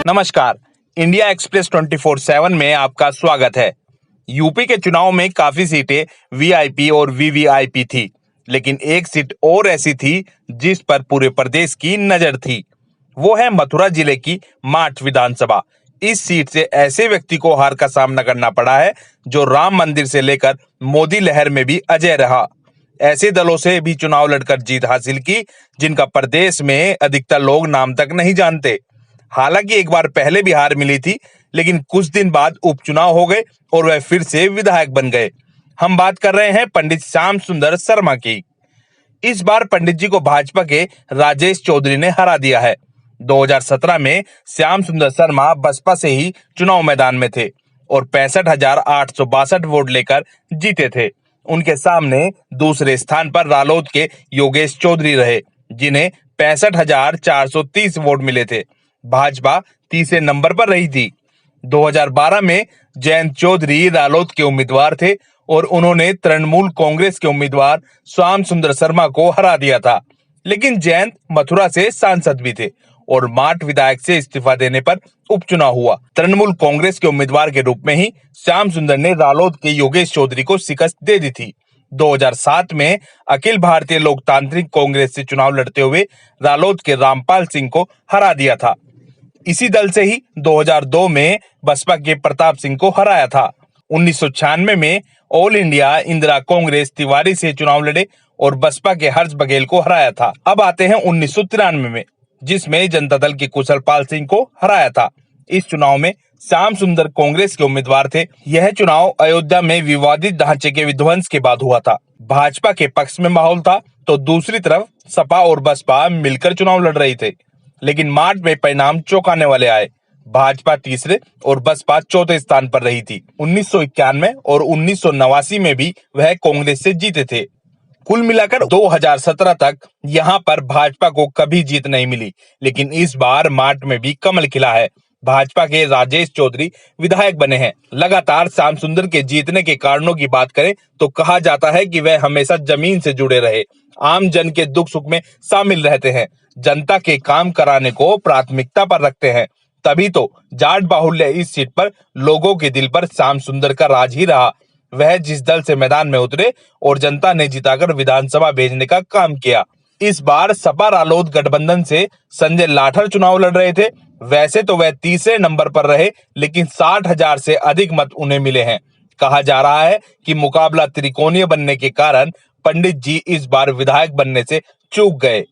नमस्कार। India express 24/7 में आपका स्वागत है। यूपी के चुनाव में काफी सीटें वीआईपी और वीवीआईपी थी, लेकिन एक सीट और ऐसी थी जिस पर पूरे प्रदेश की नजर थी। वो है मथुरा जिले की माठ विधानसभा। इस सीट से ऐसे व्यक्ति को हार का सामना करना पड़ा है जो राम मंदिर से लेकर मोदी लहर में भी अजय रहा। ऐसे दलों से भी चुनाव लड़कर जीत हासिल की जिनका प्रदेश में अधिकतर लोग नाम तक नहीं जानते। हालांकि एक बार पहले भी हार मिली थी, लेकिन कुछ दिन बाद उपचुनाव हो गए और वह फिर से विधायक बन गए। हम बात कर रहे हैं पंडित श्याम सुंदर शर्मा की। इस बार पंडित जी को भाजपा के राजेश चौधरी ने हरा दिया है। 2017 में श्याम सुंदर शर्मा बसपा से ही चुनाव मैदान में थे और 65,862 वोट लेकर जीते थे। उनके सामने दूसरे स्थान पर रालोद के योगेश चौधरी रहे, जिन्हें 65,430 वोट मिले थे। भाजपा तीसरे नंबर पर रही थी। 2012 में जयंत चौधरी रालोद के उम्मीदवार थे और उन्होंने तृणमूल कांग्रेस के उम्मीदवार श्याम सुंदर शर्मा को हरा दिया था। लेकिन जयंत मथुरा से सांसद भी थे और माठ विधायक से इस्तीफा देने पर उपचुनाव हुआ। तृणमूल कांग्रेस के उम्मीदवार के रूप में ही श्याम सुंदर ने रालोद के योगेश चौधरी को शिकस्त दे दी थी। 2007 में अखिल भारतीय लोकतांत्रिक कांग्रेस से चुनाव लड़ते हुए रालोद के रामपाल सिंह को हरा दिया था। इसी दल से ही 2002 में बसपा के प्रताप सिंह को हराया था। 1996 में ऑल इंडिया इंदिरा कांग्रेस तिवारी से चुनाव लड़े और बसपा के हर्ष बघेल को हराया था। अब आते हैं 1993 में, जिसमें जनता दल के कुशल पाल सिंह को हराया था। इस चुनाव में श्याम सुंदर कांग्रेस के उम्मीदवार थे। यह चुनाव अयोध्या में विवादित ढांचे के विध्वंस के बाद हुआ था। भाजपा के पक्ष में माहौल था तो दूसरी तरफ सपा और बसपा मिलकर चुनाव लड़ रही थे, लेकिन मार्च में परिणाम चौंकाने वाले आए। भाजपा तीसरे और बसपा चौथे स्थान पर रही थी। 1991 और 1989 में भी वह कांग्रेस से जीते थे। कुल मिलाकर 2017 तक यहां पर भाजपा को कभी जीत नहीं मिली, लेकिन इस बार मार्च में भी कमल खिला है। भाजपा के राजेश चौधरी विधायक बने हैं। लगातार श्याम सुंदर के जीतने के कारणों की बात करें तो कहा जाता है कि वह हमेशा जमीन से जुड़े रहे, आम जन के दुख सुख में शामिल रहते हैं, जनता के काम कराने को प्राथमिकता पर रखते हैं। तभी तो जाट बाहुल्य इस सीट पर लोगों के दिल पर श्याम सुंदर का राज ही रहा। वह जिस दल से मैदान में उतरे और जनता ने जिताकर विधानसभा भेजने का काम किया। इस बार सपा रालोद गठबंधन से संजय लाठर चुनाव लड़ रहे थे। वैसे तो वह तीसरे नंबर पर रहे, लेकिन 60,000 से अधिक मत उन्हें मिले हैं। कहा जा रहा है कि मुकाबला त्रिकोणीय बनने के कारण पंडित जी इस बार विधायक बनने से चूक गए।